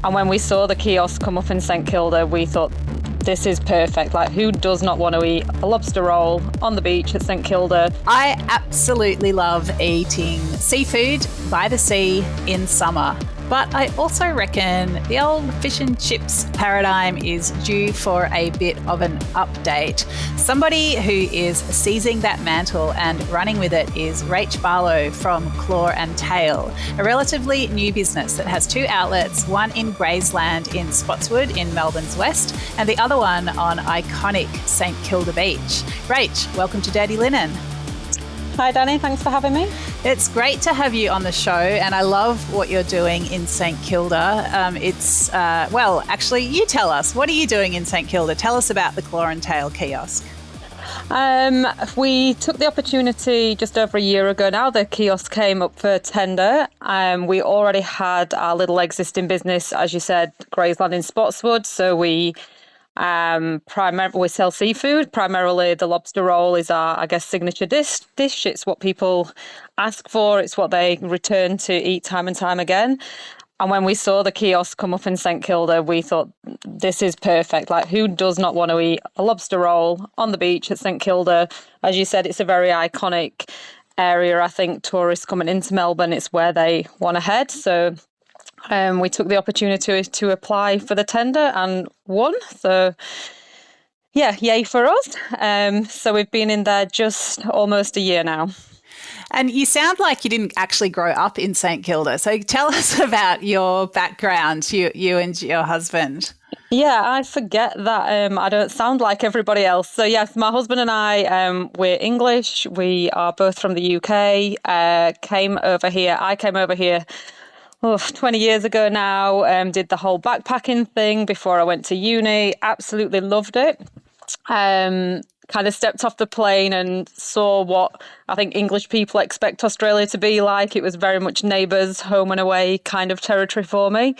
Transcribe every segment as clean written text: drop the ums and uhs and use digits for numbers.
And when we saw the kiosk come up in St Kilda, we thought, this is perfect. Like, who does not want to eat a lobster roll on the beach at St Kilda? I absolutely love eating seafood by the sea in summer. But I also reckon the old fish and chips paradigm is due for a bit of an update. Somebody who is seizing that mantle and running with it is Rach Barlow from Claw and Tail, a relatively new business that has 2 outlets, one in Graysland in Spotswood in Melbourne's west, and the other one on iconic St Kilda Beach. Rach, welcome to Dirty Linen. Hi Dani, thanks for having me. It's great to have you on the show, and I love what you're doing in St Kilda. Actually, you tell us, what are you doing in St Kilda? Tell us about the Claw and Tail kiosk. We took the opportunity just over a year ago now. The kiosk came up for tender. We already had our little existing business, as you said, Graysland in Spotswood. So we sell seafood. Primarily, the lobster roll is our, I guess, signature dish. It's what people ask for. It's what they return to eat time and time again. And when we saw the kiosk come up in St Kilda, we thought, this is perfect. Like, who does not want to eat a lobster roll on the beach at St Kilda? As you said, it's a very iconic area. I think tourists coming into Melbourne, it's where they want to head. So we took the opportunity to apply for the tender and won. So, yeah, yay for us. So we've been in there just almost a year now. And you sound like you didn't actually grow up in St Kilda. So tell us about your background, you and your husband. Yeah, I forget that I don't sound like everybody else. So yes, my husband and I, we're English. We are both from the UK. I came over here 20 years ago now, did the whole backpacking thing before I went to uni. Absolutely loved it. Kind of stepped off the plane and saw what I think English people expect Australia to be like. It was very much neighbours, home and away kind of territory for me.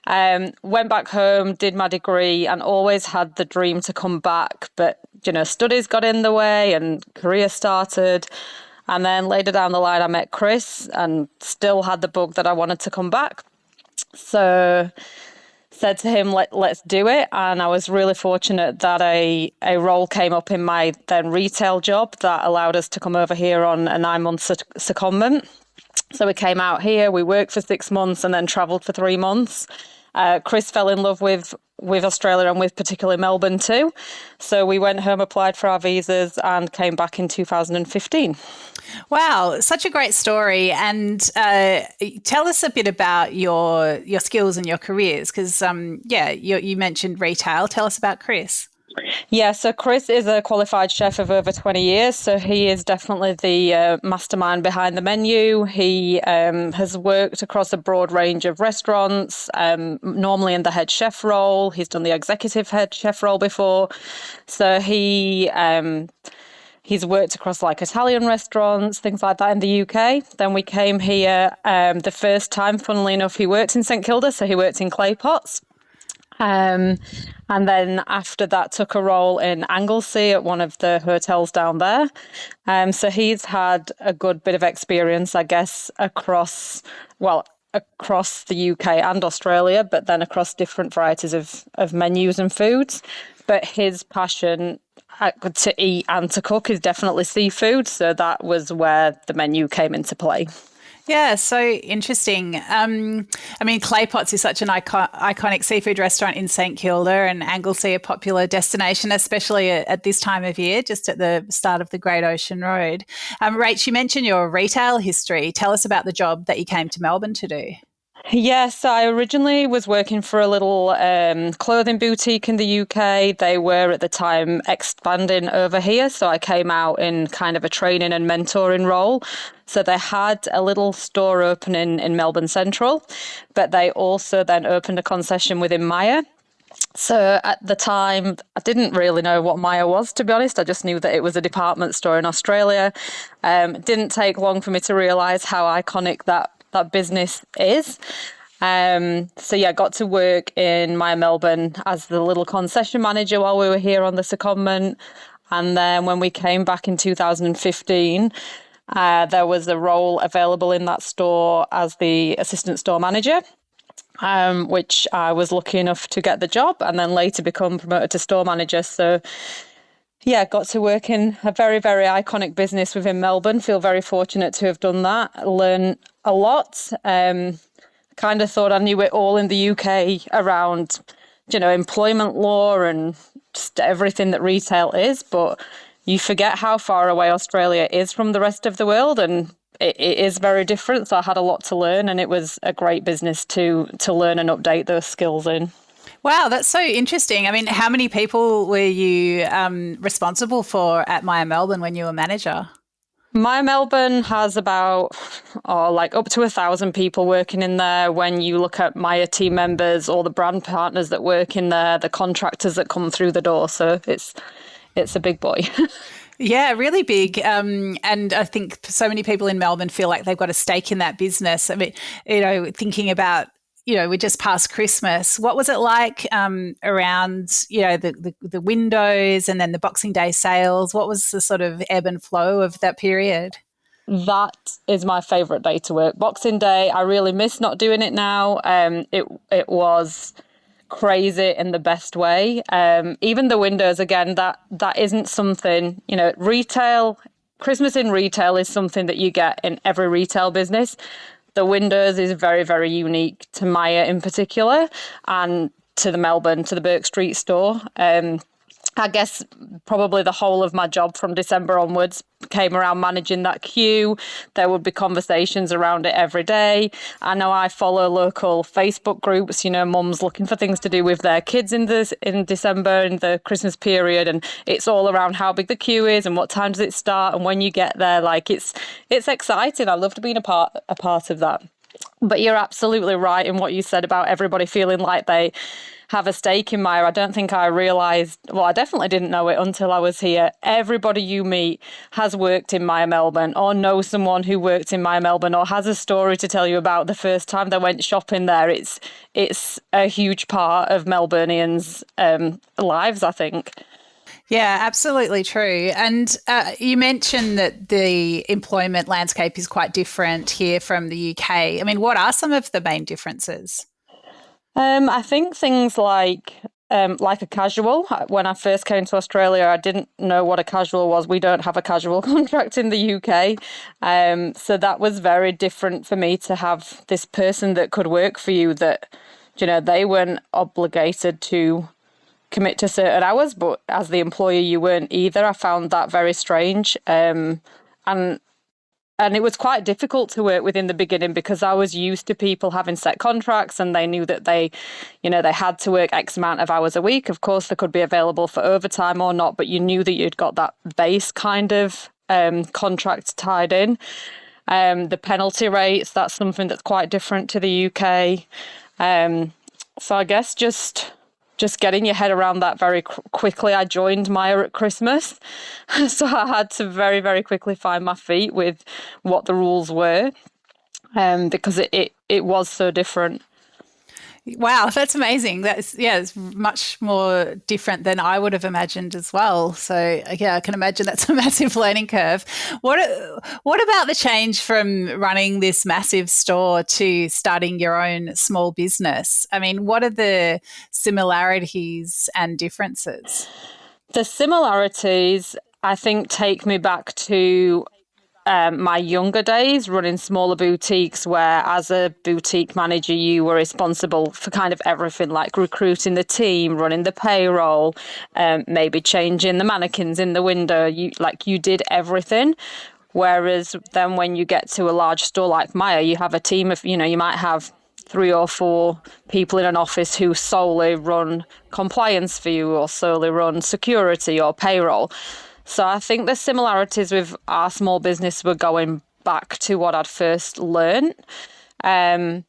Went back home, did my degree, and always had the dream to come back. But, studies got in the way and career started. And then later down the line, I met Chris and still had the bug that I wanted to come back. So said to him, let's do it. And I was really fortunate that a role came up in my then retail job that allowed us to come over here on a 9-month secondment. So we came out here, we worked for 6 months and then travelled for 3 months. Chris fell in love with Australia and with particularly Melbourne too. So we went home, applied for our visas and came back in 2015. Wow, such a great story. And tell us a bit about your skills and your careers because, you mentioned retail. Tell us about Chris. Yeah, so Chris is a qualified chef of over 20 years. So he is definitely the mastermind behind the menu. He has worked across a broad range of restaurants, normally in the head chef role. He's done the executive head chef role before. So he's worked across like Italian restaurants, things like that in the UK. Then we came here the first time, funnily enough, he worked in St Kilda. So he worked in clay pots. And then after that took a role in Anglesey at one of the hotels down there. So he's had a good bit of experience, I guess, across the UK and Australia, but then across different varieties of menus and foods. But his passion to eat and to cook is definitely seafood. So that was where the menu came into play. Yeah, so interesting. Clay Pots is such an iconic seafood restaurant in St Kilda, and Anglesey a popular destination, especially at this time of year, just at the start of the Great Ocean Road. Rach, you mentioned your retail history. Tell us about the job that you came to Melbourne to do. Yes, I originally was working for a little clothing boutique in the UK. They were at the time expanding over here. So I came out in kind of a training and mentoring role. So they had a little store opening in Melbourne Central, but they also then opened a concession within Maya. So at the time, I didn't really know what Maya was, to be honest. I just knew that it was a department store in Australia. It didn't take long for me to realise how iconic that business is. Got to work in Maya Melbourne as the little concession manager while we were here on the secondment. And then when we came back in 2015, there was a role available in that store as the assistant store manager. which I was lucky enough to get the job and then later become promoted to store manager. So yeah, got to work in a very, very iconic business within Melbourne. Feel very fortunate to have done that. Learn a lot. Kind of thought I knew it all in the UK around, employment law and just everything that retail is. But you forget how far away Australia is from the rest of the world, and it is very different. So I had a lot to learn, and it was a great business to learn and update those skills in. Wow, that's so interesting. I mean, how many people were you responsible for at Myer Melbourne when you were manager? Myer Melbourne has about up to 1,000 people working in there. When you look at Myer team members, all the brand partners that work in there, the contractors that come through the door, so it's a big boy. Yeah, really big. And I think so many people in Melbourne feel like they've got a stake in that business. I mean, thinking about, we're just past Christmas. What was it like around, the windows and then the Boxing Day sales? What was the sort of ebb and flow of that period? That is my favourite day to work. Boxing Day, I really miss not doing it now. It was crazy in the best way. Even the windows, again, that isn't something, retail, Christmas in retail is something that you get in every retail business. The windows is very, very unique to Myer in particular and to the Burke Street store. I guess probably the whole of my job from December onwards came around managing that queue. There would be conversations around it every day. I know I follow local Facebook groups, mums looking for things to do with their kids in December, in the Christmas period. And it's all around how big the queue is and what time does it start. And when you get there, it's exciting. I loved being a part of that. But you're absolutely right in what you said about everybody feeling like they have a stake in Myer. I don't think I realised, I definitely didn't know it until I was here. Everybody you meet has worked in Myer Melbourne or knows someone who worked in Myer Melbourne or has a story to tell you about the first time they went shopping there. It's a huge part of Melburnians' lives, I think. Yeah, absolutely true. And you mentioned that the employment landscape is quite different here from the UK. I mean, what are some of the main differences? I think things like a casual. When I first came to Australia, I didn't know what a casual was. We don't have a casual contract in the UK. So that was very different for me to have this person that could work for you that, they weren't obligated to commit to certain hours, but as the employer, you weren't either. I found that very strange. And it was quite difficult to work with in the beginning because I was used to people having set contracts and they knew that they had to work X amount of hours a week. Of course, they could be available for overtime or not, but you knew that you'd got that base kind of contract tied in. The penalty rates, that's something that's quite different to the UK. So I guess just getting your head around that very quickly. I joined Myer at Christmas, so I had to very, very quickly find my feet with what the rules were, because it was so different. Wow, that's amazing. It's much more different than I would have imagined as well. So yeah, I can imagine that's a massive learning curve. What about the change from running this massive store to starting your own small business? I mean, what are the similarities and differences? The similarities, I think, take me back to my younger days running smaller boutiques where as a boutique manager you were responsible for kind of everything, like recruiting the team, running the payroll, maybe changing the mannequins in the window. You did everything. Whereas then when you get to a large store like Myer, you have a team of, you might have 3 or 4 people in an office who solely run compliance for you or solely run security or payroll. So I think the similarities with our small business were going back to what I'd first learned. And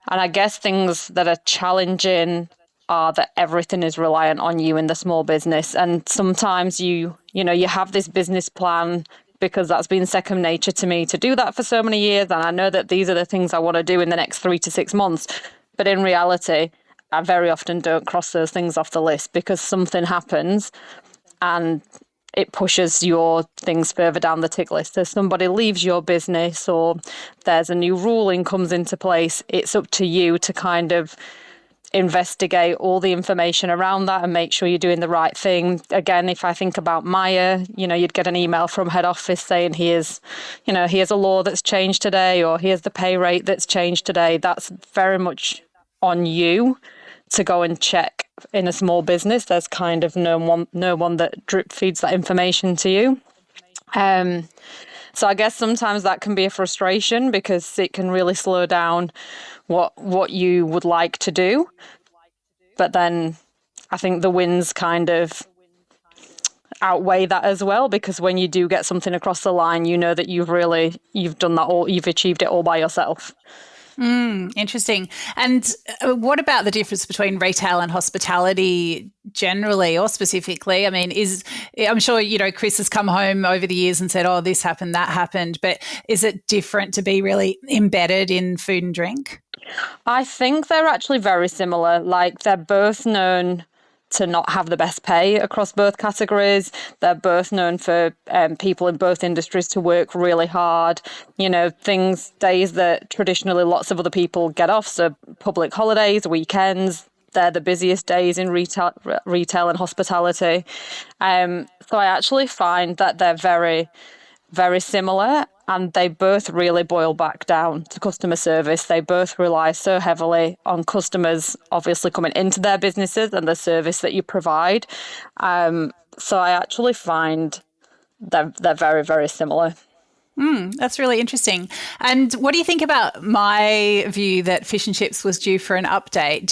I guess things that are challenging are that everything is reliant on you in the small business. And sometimes you have this business plan because that's been second nature to me to do that for so many years. And I know that these are the things I want to do in the next 3 to 6 months. But in reality, I very often don't cross those things off the list because something happens and it pushes your things further down the tick list. If somebody leaves your business or there's a new ruling comes into place, it's up to you to kind of investigate all the information around that and make sure you're doing the right thing. Again, if I think about Maya, you'd get an email from head office saying, here's a law that's changed today, or here's the pay rate that's changed today. That's very much on you to go and check. In a small business, there's kind of no one that drip feeds that information to you. So I guess sometimes that can be a frustration because it can really slow down what you would like to do. But then I think the wins kind of outweigh that as well, because when you do get something across the line, you know that you've done that all, you've achieved it all by yourself. Interesting. And what about the difference between retail and hospitality generally or specifically? I mean, I'm sure, Chris has come home over the years and said, oh, this happened, that happened, but is it different to be really embedded in food and drink? I think they're actually very similar. Like, they're both known to not have the best pay across both categories. They're both known for people in both industries to work really hard. Days that traditionally lots of other people get off, so public holidays, weekends, they're the busiest days in retail and hospitality. So I actually find that they're very, very similar, and they both really boil back down to customer service. They both rely so heavily on customers obviously coming into their businesses and the service that you provide. So I actually find they're very, very similar. That's really interesting. And what do you think about my view that fish and chips was due for an update?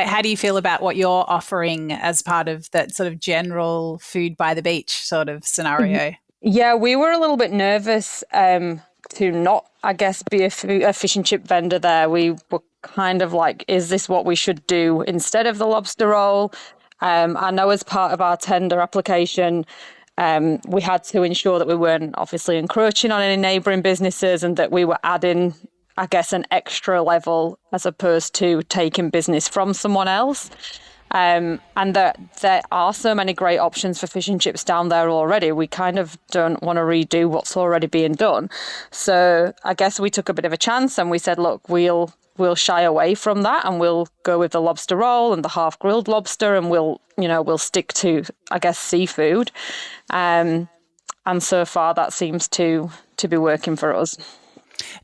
How do you feel about what you're offering as part of that sort of general food by the beach sort of scenario? Yeah, we were a little bit nervous to not, I guess, be a fish and chip vendor there. We were kind of like, is this what we should do instead of the lobster roll? I know as part of our tender application, we had to ensure that we weren't obviously encroaching on any neighbouring businesses and that we were adding, I guess, an extra level as opposed to taking business from someone else. And there are so many great options for fish and chips down there already. We kind of don't want to redo what's already being done. So I guess we took a bit of a chance and we said, look, we'll shy away from that and we'll go with the lobster roll and the half grilled lobster, and we'll stick to, I guess, seafood. And so far that seems to be working for us.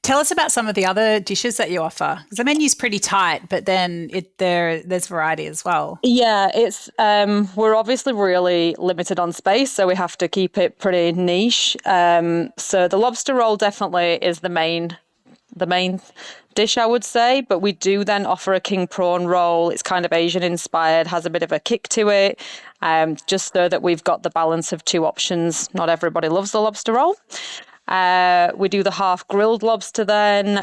Tell us about some of the other dishes that you offer, because the menu's pretty tight, but then there's variety as well. Yeah, it's we're obviously really limited on space, so we have to keep it pretty niche. So the lobster roll definitely is the main dish, I would say, but we do then offer a king prawn roll. It's kind of Asian inspired, has a bit of a kick to it, just so that we've got the balance of two options. Not everybody loves the lobster roll. We do the half grilled lobster then.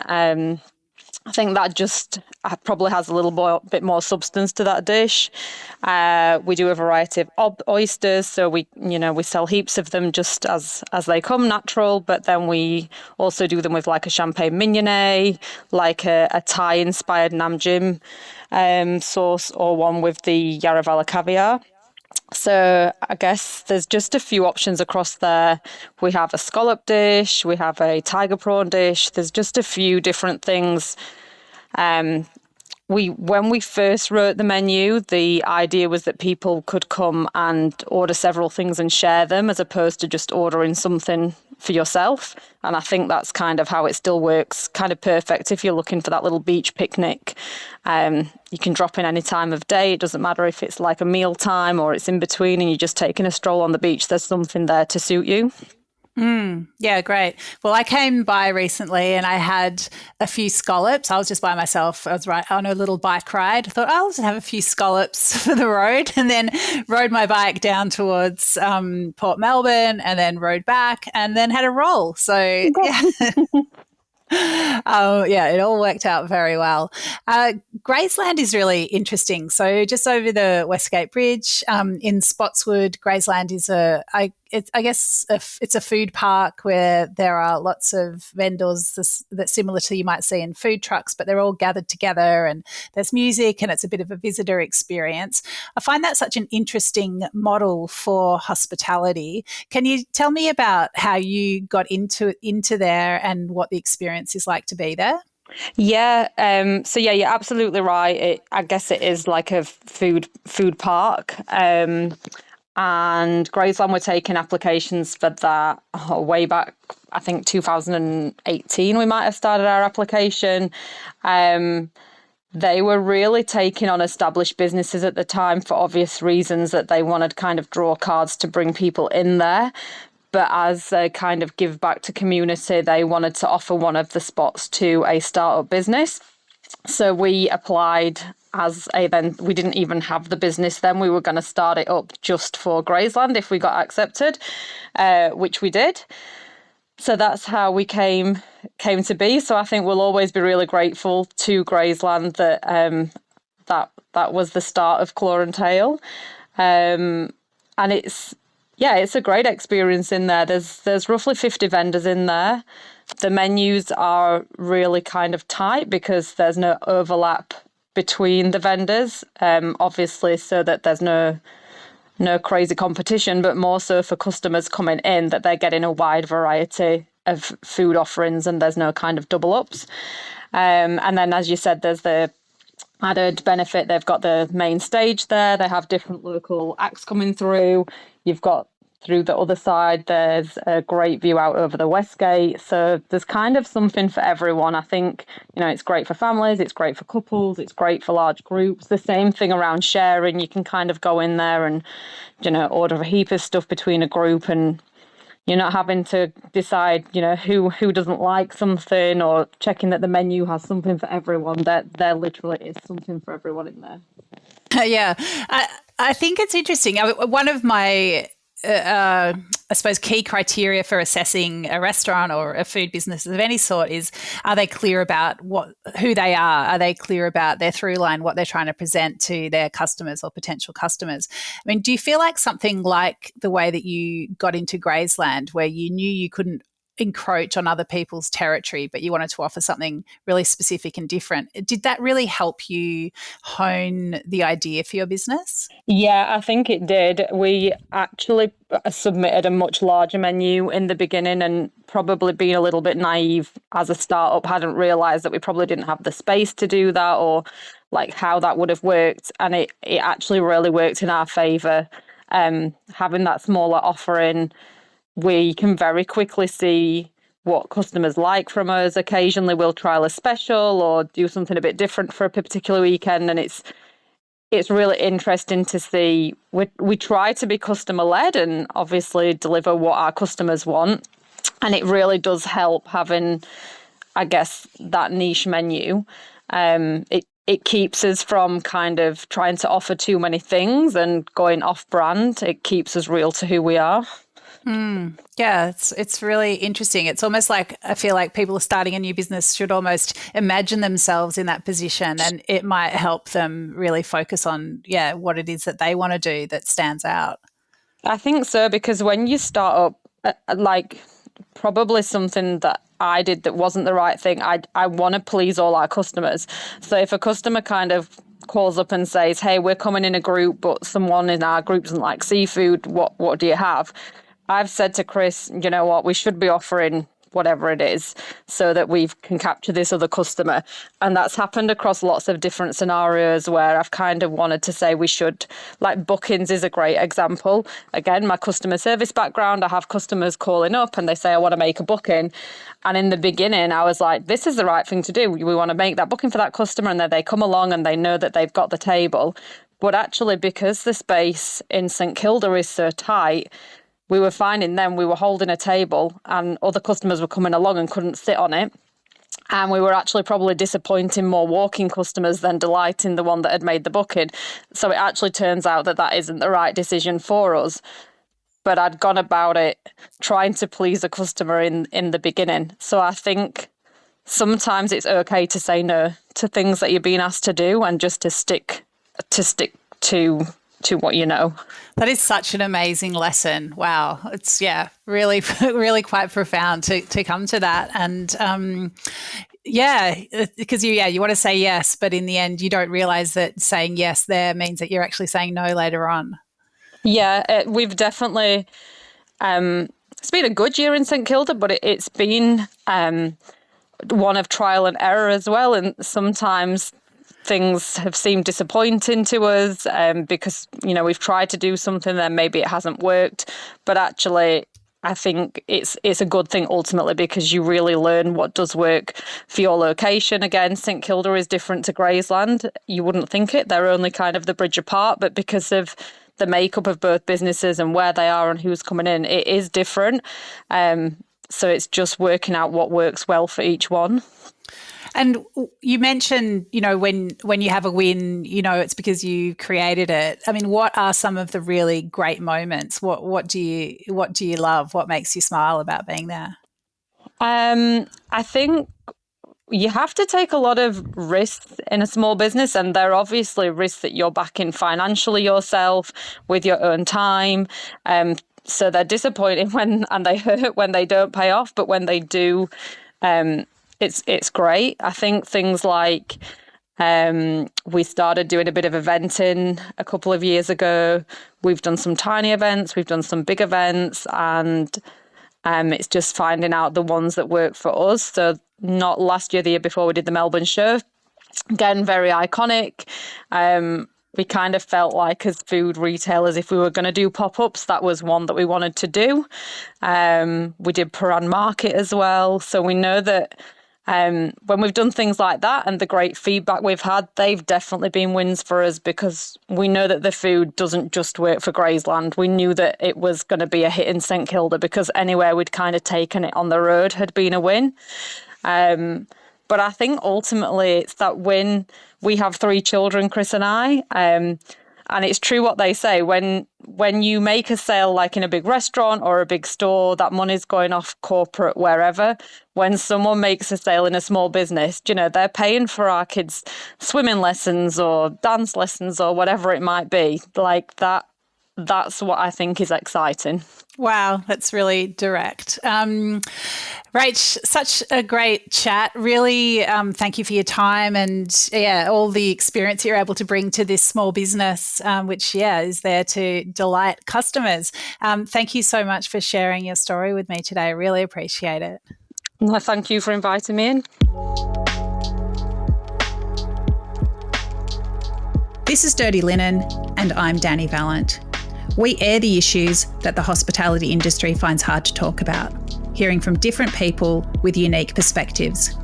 I think that just probably has a little bit more substance to that dish. We do a variety of oysters, so we sell heaps of them just as they come natural, but then we also do them with like a champagne mignonette, like a Thai inspired nam jim sauce, or one with the Yaravala caviar. So I guess there's just a few options across there. We have a scallop dish, we have a tiger prawn dish. There's just a few different things. When we first wrote the menu, the idea was that people could come and order several things and share them, as opposed to just ordering something for yourself. And I think that's kind of how it still works, kind of perfect if you're looking for that little beach picnic. You can drop in any time of day. It doesn't matter if it's like a meal time or it's in between and you're just taking a stroll on the beach. There's something there to suit you. Yeah, great. Well, I came by recently and I had a few scallops. I was just by myself. I was right on a little bike ride. I thought, I'll just have a few scallops for the road, and then rode my bike down towards Port Melbourne and then rode back and then had a roll. So, yeah. It all worked out very well. Graceland is really interesting. So just over the Westgate Bridge in Spotswood, Graceland is I guess it's a food park where there are lots of vendors that's similar to you might see in food trucks, but they're all gathered together and there's music and it's a bit of a visitor experience. I find that such an interesting model for hospitality. Can you tell me about how you got into there and what the experience is like to be there? Yeah. So yeah, you're absolutely right. I guess it is like a food park. And Graceland were taking applications for that way back, I think 2018, we might have started our application. They were really taking on established businesses at the time for obvious reasons, that they wanted kind of draw cards to bring people in there. But as a kind of give back to community, they wanted to offer one of the spots to a startup business. So we applied we didn't even have the business then. We were going to start it up just for Graceland if we got accepted, which we did. So that's how we came to be. So I think we'll always be really grateful to Graceland that was the start of Claw and Tail. And it's a great experience in there. There's roughly 50 vendors in there. The menus are really kind of tight because there's no overlap between the vendors, obviously, so that there's no crazy competition, but more so for customers coming in that they're getting a wide variety of food offerings and there's no kind of double ups. And then, as you said, there's the added benefit. They've got the main stage there. They have different local acts coming through. You've got through the other side, there's a great view out over the West Gate. So there's kind of something for everyone. I think, it's great for families, it's great for couples, it's great for large groups. The same thing around sharing. You can kind of go in there and, order a heap of stuff between a group, and you're not having to decide, who doesn't like something, or checking that the menu has something for everyone. There literally is something for everyone in there. Yeah, I think it's interesting. One of my I suppose key criteria for assessing a restaurant or a food business of any sort is, are they clear about who they are? Are they clear about their through line, what they're trying to present to their customers or potential customers? I mean, do you feel like something like the way that you got into Graceland, where you knew you couldn't encroach on other people's territory, but you wanted to offer something really specific and different, did that really help you hone the idea for your business? Yeah, I think it did. We actually submitted a much larger menu in the beginning, and probably being a little bit naive as a startup, hadn't realised that we probably didn't have the space to do that, or like how that would have worked. And it actually really worked in our favour. Having that smaller offering, we can very quickly see what customers like from us. Occasionally we'll trial a special or do something a bit different for a particular weekend, and it's really interesting to see. We try to be customer led and obviously deliver what our customers want, and it really does help having, I guess, that niche menu. It keeps us from kind of trying to offer too many things and going off brand. It keeps us real to who we are. Yeah, it's really interesting. It's almost like, I feel like people starting a new business should almost imagine themselves in that position, and it might help them really focus on, what it is that they want to do that stands out. I think so, because when you start up, like probably something that I did that wasn't the right thing, I want to please all our customers. So if a customer kind of calls up and says, hey, we're coming in a group, but someone in our group doesn't like seafood, what do you have? I've said to Chris, you know what, we should be offering whatever it is so that we can capture this other customer. And that's happened across lots of different scenarios where I've kind of wanted to say we should, like bookings is a great example. Again, my customer service background, I have customers calling up and they say, I want to make a booking. And in the beginning, I was like, this is the right thing to do. We want to make that booking for that customer, and then they come along and they know that they've got the table. But actually, because the space in St Kilda is so tight, we were finding then we were holding a table and other customers were coming along and couldn't sit on it. And we were actually probably disappointing more walking customers than delighting the one that had made the booking. So it actually turns out that isn't the right decision for us. But I'd gone about it trying to please a customer in the beginning. So I think sometimes it's okay to say no to things that you're being asked to do, and just to stick to to what you know. That is such an amazing lesson. Wow. It's, really, really quite profound to come to that. And because you want to say yes, but in the end, you don't realize that saying yes there means that you're actually saying no later on. Yeah, we've definitely, it's been a good year in St Kilda, but it's been one of trial and error as well. And sometimes things have seemed disappointing to us because, we've tried to do something, then maybe it hasn't worked. But actually, I think it's a good thing ultimately, because you really learn what does work for your location. Again, St Kilda is different to Graysland. You wouldn't think it. They're only kind of the bridge apart, but because of the makeup of both businesses and where they are and who's coming in, it is different. So it's just working out what works well for each one. And you mentioned, when you have a win, it's because you created it. I mean, what are some of the really great moments? What do you love? What makes you smile about being there? I think you have to take a lot of risks in a small business, and they're obviously risks that you're backing financially yourself with your own time. So they're disappointing and they hurt when they don't pay off, but when they do, it's great. I think things like we started doing a bit of eventing a couple of years ago. We've done some tiny events, we've done some big events, and it's just finding out the ones that work for us. So not last year, the year before, we did the Melbourne show. Again, very iconic. We kind of felt like, as food retailers, if we were going to do pop-ups, that was one that we wanted to do. We did Paran Market as well. So we know that when we've done things like that and the great feedback we've had, they've definitely been wins for us, because we know that the food doesn't just work for Graysland. We knew that it was going to be a hit in St Kilda, because anywhere we'd kind of taken it on the road had been a win. But I think ultimately it's that win. We have 3 children, Chris and I, and it's true what they say. When you make a sale like in a big restaurant or a big store, that money's going off corporate wherever. When someone makes a sale in a small business, they're paying for our kids' swimming lessons or dance lessons or whatever it might be. Like that. That's what I think is exciting. Wow, that's really direct. Rach, such a great chat. Really, thank you for your time and all the experience you're able to bring to this small business, which is there to delight customers. Thank you so much for sharing your story with me today. I really appreciate it. Well, thank you for inviting me in. This is Dirty Linen, and I'm Dani Valent. We air the issues that the hospitality industry finds hard to talk about, hearing from different people with unique perspectives.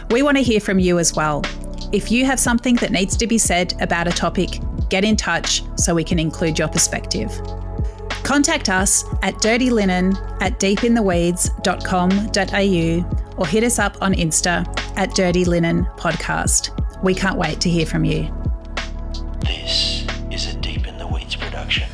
We want to hear from you as well. If you have something that needs to be said about a topic, get in touch so we can include your perspective. Contact us at dirtyLinen@deepintheweeds.com.au or hit us up on Insta at Dirty Linen Podcast. We can't wait to hear from you. This is a Deep in the Weeds production.